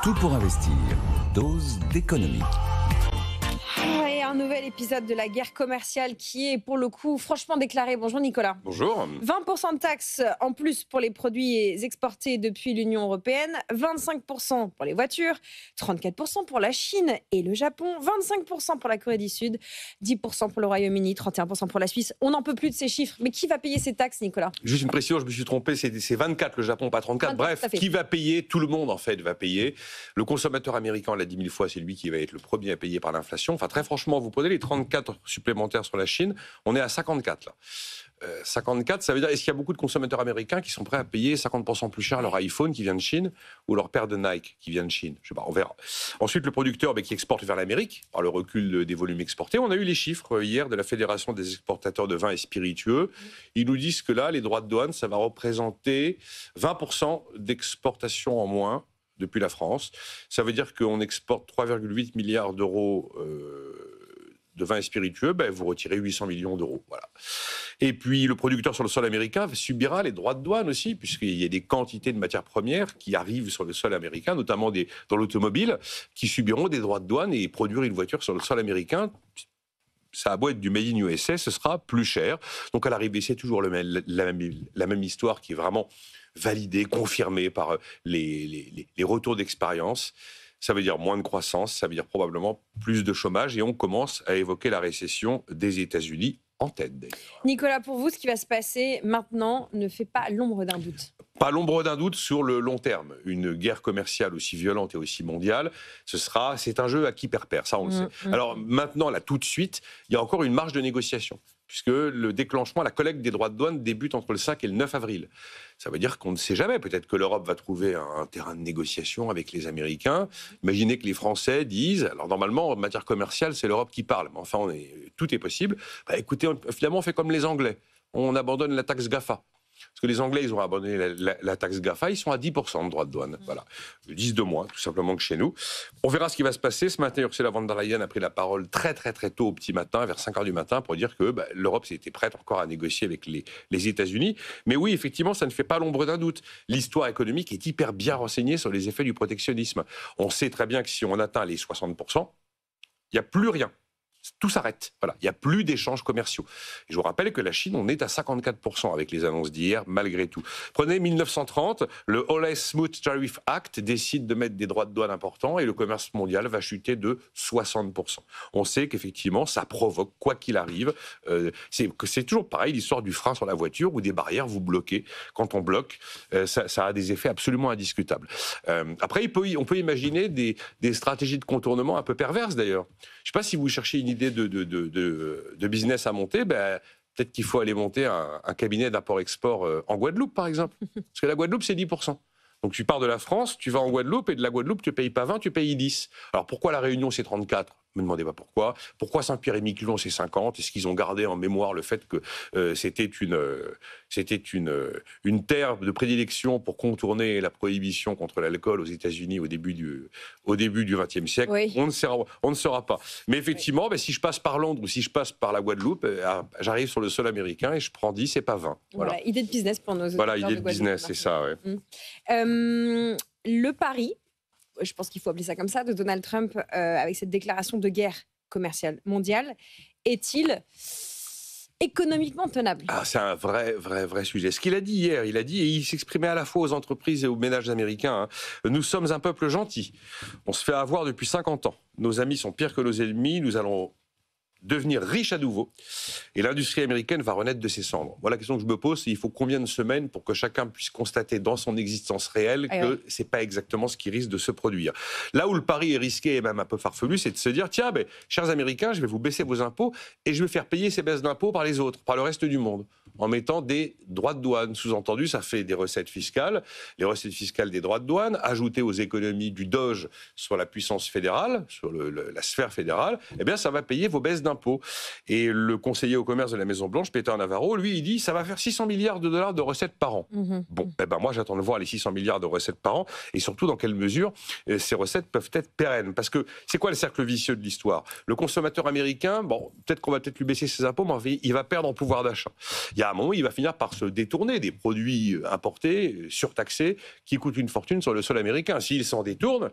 Tout pour investir. Dose d'économie. Et un nouvel épisode de la guerre commerciale qui est pour le coup franchement déclaré. Bonjour Nicolas. Bonjour. 20% de taxes en plus pour les produits exportés depuis l'Union européenne, 25% pour les voitures, 34% pour la Chine et le Japon, 25% pour la Corée du Sud, 10% pour le Royaume-Uni, 31% pour la Suisse. On n'en peut plus de ces chiffres. Mais qui va payer ces taxes, Nicolas? Juste une précision, je me suis trompé, c'est 24 le Japon, pas 34. 24, Bref, qui va payer? Tout le monde en fait va payer. Le consommateur américain, on l'a dit 1000 fois, c'est lui qui va être le premier à payer par l'inflation. Enfin très franchement, vous prenez les 34 supplémentaires sur la Chine, on est à 54 là. 54, ça veut dire, est-ce qu'il y a beaucoup de consommateurs américains qui sont prêts à payer 50% plus cher leur iPhone qui vient de Chine ou leur paire de Nike qui vient de Chine? Je sais pas, on verra. Ensuite, le producteur qui exporte vers l'Amérique, par le recul des volumes exportés. On a eu les chiffres hier de la Fédération des exportateurs de vins et spiritueux. Ils nous disent que là, les droits de douane, ça va représenter 20% d'exportation en moins depuis la France. Ça veut dire qu'on exporte 3,8 milliards d'euros de vins et spiritueux, vous retirez 800 millions d'euros. Voilà. Et puis, le producteur sur le sol américain subira les droits de douane aussi, puisqu'il y a des quantités de matières premières qui arrivent sur le sol américain, notamment dans l'automobile, qui subiront des droits de douane et produire une voiture sur le sol américain. Ça a beau être du Made in USA, ce sera plus cher. Donc, à l'arrivée, c'est toujours la même histoire qui est vraiment validée, confirmée par les retours d'expérience. Ça veut dire moins de croissance, ça veut dire probablement plus de chômage et on commence à évoquer la récession des États-Unis en tête d'ailleurs. Nicolas, pour vous, ce qui va se passer maintenant ne fait pas l'ombre d'un doute. Pas l'ombre d'un doute sur le long terme. Une guerre commerciale aussi violente et aussi mondiale, c'est un jeu à qui perd, ça on le sait. Alors maintenant, là, tout de suite, il y a encore une marge de négociation, puisque le déclenchement, la collecte des droits de douane débute entre le 5 et le 9 avril. Ça veut dire qu'on ne sait jamais. Peut-être que l'Europe va trouver un terrain de négociation avec les Américains. Imaginez que les Français disent, alors normalement, en matière commerciale, c'est l'Europe qui parle, mais enfin, tout est possible. Écoutez, finalement, on fait comme les Anglais. On abandonne la taxe GAFA. Parce que les Anglais, ils ont abandonné la taxe GAFA, ils sont à 10% de droits de douane. Voilà. 10 de moins, tout simplement, que chez nous. On verra ce qui va se passer. Ce matin, Ursula von der Leyen a pris la parole très, très, très tôt au petit matin, vers 5h du matin, pour dire que l'Europe était prête encore à négocier avec les États-Unis. Mais oui, effectivement, ça ne fait pas l'ombre d'un doute. L'histoire économique est hyper bien renseignée sur les effets du protectionnisme. On sait très bien que si on atteint les 60%, il n'y a plus rien. Tout s'arrête. Voilà. Il n'y a plus d'échanges commerciaux. Et je vous rappelle que la Chine, on est à 54% avec les annonces d'hier, malgré tout. Prenez 1930, le All Smooth Tariff Act décide de mettre des droits de douane importants et le commerce mondial va chuter de 60%. On sait qu'effectivement, ça provoque, quoi qu'il arrive, c'est toujours pareil, l'histoire du frein sur la voiture ou des barrières, vous bloquez. Quand on bloque, ça a des effets absolument indiscutables. Après, on peut imaginer des stratégies de contournement un peu perverses, d'ailleurs. Je ne sais pas si vous cherchez une idée de business à monter, peut-être qu'il faut aller monter un cabinet d'import-export en Guadeloupe, par exemple. Parce que la Guadeloupe, c'est 10%. Donc tu pars de la France, tu vas en Guadeloupe, et de la Guadeloupe, tu ne payes pas 20, tu payes 10. Alors pourquoi la Réunion, c'est 34 ? Ne me demandez pas pourquoi. Pourquoi Saint-Pierre-et-Miquelon, c'est 50 ? Est-ce qu'ils ont gardé en mémoire le fait que c'était une terre de prédilection pour contourner la prohibition contre l'alcool aux États-Unis au début du XXe siècle ? Oui. On ne saura pas. Mais effectivement, si je passe par Londres ou si je passe par la Guadeloupe, j'arrive sur le sol américain et je prends 10 et pas 20. Voilà, idée de business pour nos auditeurs. Voilà, idée de business, c'est ça. Ouais. Le pari, je pense qu'il faut appeler ça comme ça, de Donald Trump avec cette déclaration de guerre commerciale mondiale, est-il économiquement tenable? C'est un vrai sujet. Ce qu'il a dit hier, et il s'exprimait à la fois aux entreprises et aux ménages américains, nous sommes un peuple gentil. On se fait avoir depuis 50 ans. Nos amis sont pires que nos ennemis. Nous allons devenir riche à nouveau et l'industrie américaine va renaître de ses cendres. Voilà la question que je me pose, c'est il faut combien de semaines pour que chacun puisse constater dans son existence réelle que c'est pas exactement ce qui risque de se produire. Là où le pari est risqué et même un peu farfelu, c'est de se dire tiens, chers Américains, je vais vous baisser vos impôts et je vais faire payer ces baisses d'impôts par les autres, par le reste du monde, en mettant des droits de douane. Sous-entendu, ça fait des recettes fiscales, les recettes fiscales des droits de douane, ajoutées aux économies du Doge sur la puissance fédérale, sur la sphère fédérale, ça va payer vos baisses d'impôts. Et le conseiller au commerce de la Maison-Blanche, Peter Navarro, lui, il dit ça va faire 600 milliards de dollars de recettes par an. Bon, moi, j'attends de voir les 600 milliards de recettes par an et surtout dans quelle mesure ces recettes peuvent être pérennes. Parce que c'est quoi le cercle vicieux de l'histoire ? Le consommateur américain, peut-être qu'on va lui baisser ses impôts, mais il va perdre en pouvoir d'achat. Il y a un moment, il va finir par se détourner des produits importés, surtaxés, qui coûtent une fortune sur le sol américain. S'il s'en détourne,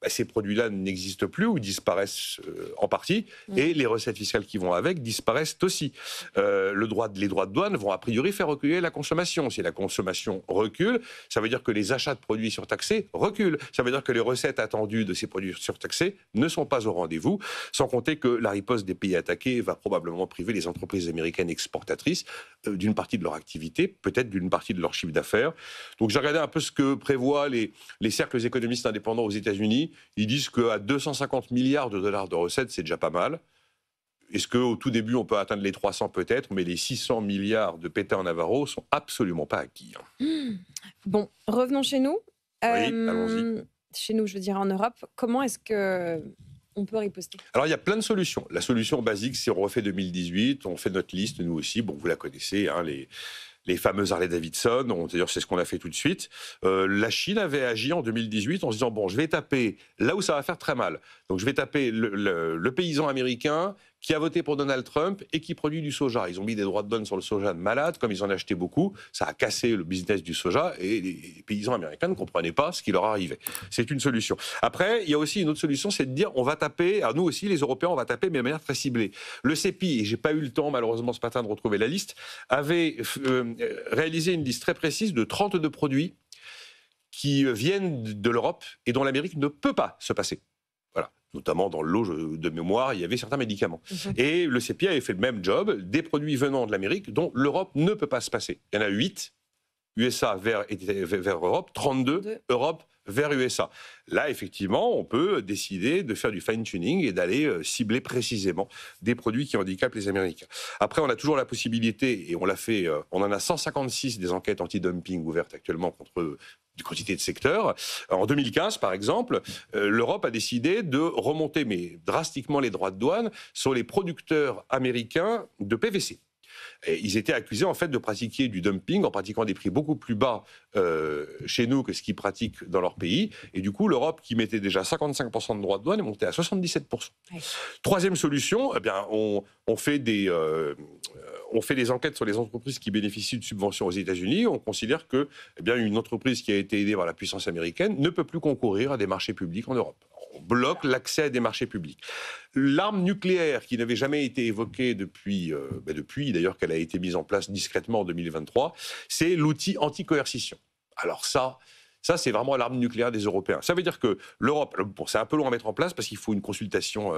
ces produits-là n'existent plus ou disparaissent en partie, et les recettes fiscales qui vont avec disparaissent aussi. Les droits de douane vont a priori faire reculer la consommation. Si la consommation recule, ça veut dire que les achats de produits surtaxés reculent. Ça veut dire que les recettes attendues de ces produits surtaxés ne sont pas au rendez-vous, sans compter que la riposte des pays attaqués va probablement priver les entreprises américaines exportatrices d'une partie de leur activité, peut-être d'une partie de leur chiffre d'affaires. Donc j'ai regardé un peu ce que prévoient les cercles économistes indépendants aux États-Unis. Ils disent qu'à 250 milliards de dollars de recettes, c'est déjà pas mal. Est-ce qu'au tout début, on peut atteindre les 300 peut-être, mais les 600 milliards de Pétain-Navarro sont absolument pas acquis. Bon, revenons chez nous. Oui, allons-y. Chez nous, je veux dire en Europe, comment est-ce qu'on peut riposter? Alors, il y a plein de solutions. La solution basique, c'est on refait 2018, on fait notre liste, nous aussi. Bon, vous la connaissez, les fameuses Harley-Davidson, d'ailleurs c'est ce qu'on a fait tout de suite. La Chine avait agi en 2018 en se disant, bon, je vais taper là où ça va faire très mal. Donc je vais taper le paysan américain qui a voté pour Donald Trump et qui produit du soja. Ils ont mis des droits de douane sur le soja de malade, comme ils en achetaient beaucoup, ça a cassé le business du soja et les paysans américains ne comprenaient pas ce qui leur arrivait. C'est une solution. Après, il y a aussi une autre solution, c'est de dire, on va taper, alors nous aussi les Européens, on va taper, mais de manière très ciblée. Le CEPI, et j'ai pas eu le temps malheureusement ce matin de retrouver la liste, avait réalisé une liste très précise de 32 produits qui viennent de l'Europe et dont l'Amérique ne peut pas se passer. Voilà. Notamment dans le lot de mémoire, il y avait certains médicaments. Et le CEPI avait fait le même job, des produits venant de l'Amérique dont l'Europe ne peut pas se passer. Il y en a 8, USA vers Europe, 32, Europe vers USA. Là, effectivement, on peut décider de faire du fine-tuning et d'aller cibler précisément des produits qui handicapent les Américains. Après, on a toujours la possibilité, et on l'a fait, on en a 156 des enquêtes anti-dumping ouvertes actuellement contre une quantité de secteurs. En 2015, par exemple, l'Europe a décidé de remonter mais drastiquement les droits de douane sur les producteurs américains de PVC. Et ils étaient accusés en fait de pratiquer du dumping en pratiquant des prix beaucoup plus bas chez nous que ce qu'ils pratiquent dans leur pays. Et du coup, l'Europe, qui mettait déjà 55% de droits de douane, est montée à 77%. Ouais. Troisième solution, eh bien, on fait des enquêtes sur les entreprises qui bénéficient de subventions aux États-Unis. On considère que une entreprise qui a été aidée par la puissance américaine ne peut plus concourir à des marchés publics en Europe. On bloque l'accès à des marchés publics. L'arme nucléaire, qui n'avait jamais été évoquée depuis d'ailleurs qu'elle a été mise en place discrètement en 2023, c'est l'outil anti-coercition. Alors ça, c'est vraiment l'arme nucléaire des Européens. Ça veut dire que l'Europe, c'est un peu long à mettre en place parce qu'il faut une consultation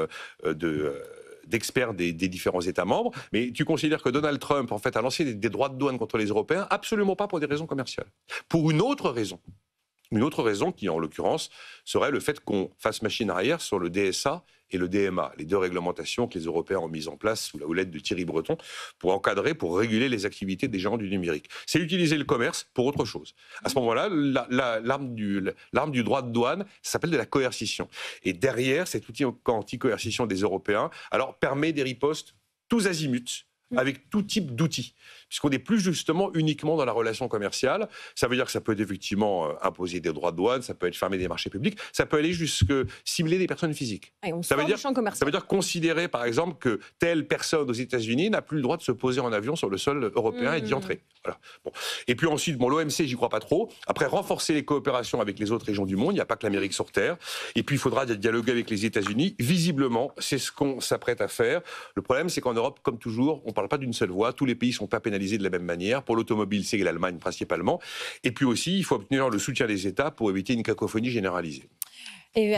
d'experts des différents États membres, mais tu considères que Donald Trump, en fait, a lancé des droits de douane contre les Européens, absolument pas pour des raisons commerciales. Pour une autre raison. Une autre raison qui, en l'occurrence, serait le fait qu'on fasse machine arrière sur le DSA et le DMA, les deux réglementations que les Européens ont mises en place sous la houlette de Thierry Breton pour encadrer, pour réguler les activités des géants du numérique. C'est utiliser le commerce pour autre chose. À ce moment-là, l'arme du droit de douane, ça s'appelle de la coercition. Et derrière, cet outil anti-coercition des Européens, alors permet des ripostes tous azimuts, avec tout type d'outils, puisqu'on n'est plus justement uniquement dans la relation commerciale. Ça veut dire que ça peut être effectivement imposer des droits de douane, ça peut être fermer des marchés publics, ça peut aller jusque cibler des personnes physiques. Ça veut dire considérer, par exemple, que telle personne aux États-Unis n'a plus le droit de se poser en avion sur le sol européen et d'y entrer. Voilà. Bon. Et puis ensuite, l'OMC, j'y crois pas trop. Après, renforcer les coopérations avec les autres régions du monde, il n'y a pas que l'Amérique sur Terre. Et puis, il faudra dialoguer avec les États-Unis. Visiblement, c'est ce qu'on s'apprête à faire. Le problème, c'est qu'en Europe, comme toujours, on ne parle pas d'une seule voix. Tous les pays ne sont pas pénalisés de la même manière. Pour l'automobile, c'est l'Allemagne principalement. Et puis aussi, il faut obtenir le soutien des États pour éviter une cacophonie généralisée. Et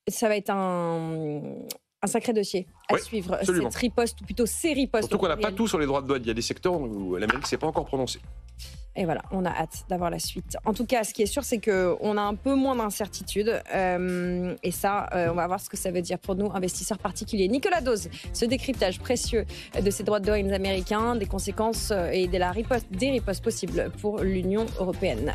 ça va être un sacré dossier à suivre, absolument. Cette riposte, ou plutôt ces ripostes. Surtout qu'on n'a pas tout sur les droits de douane. Il y a des secteurs où l'Amérique ne s'est pas encore prononcée. Et voilà, on a hâte d'avoir la suite. En tout cas, ce qui est sûr, c'est qu'on a un peu moins d'incertitude. Et ça, on va voir ce que ça veut dire pour nous, investisseurs particuliers. Nicolas Dose, ce décryptage précieux de ces droits de douane américains, des conséquences et des ripostes possibles pour l'Union européenne.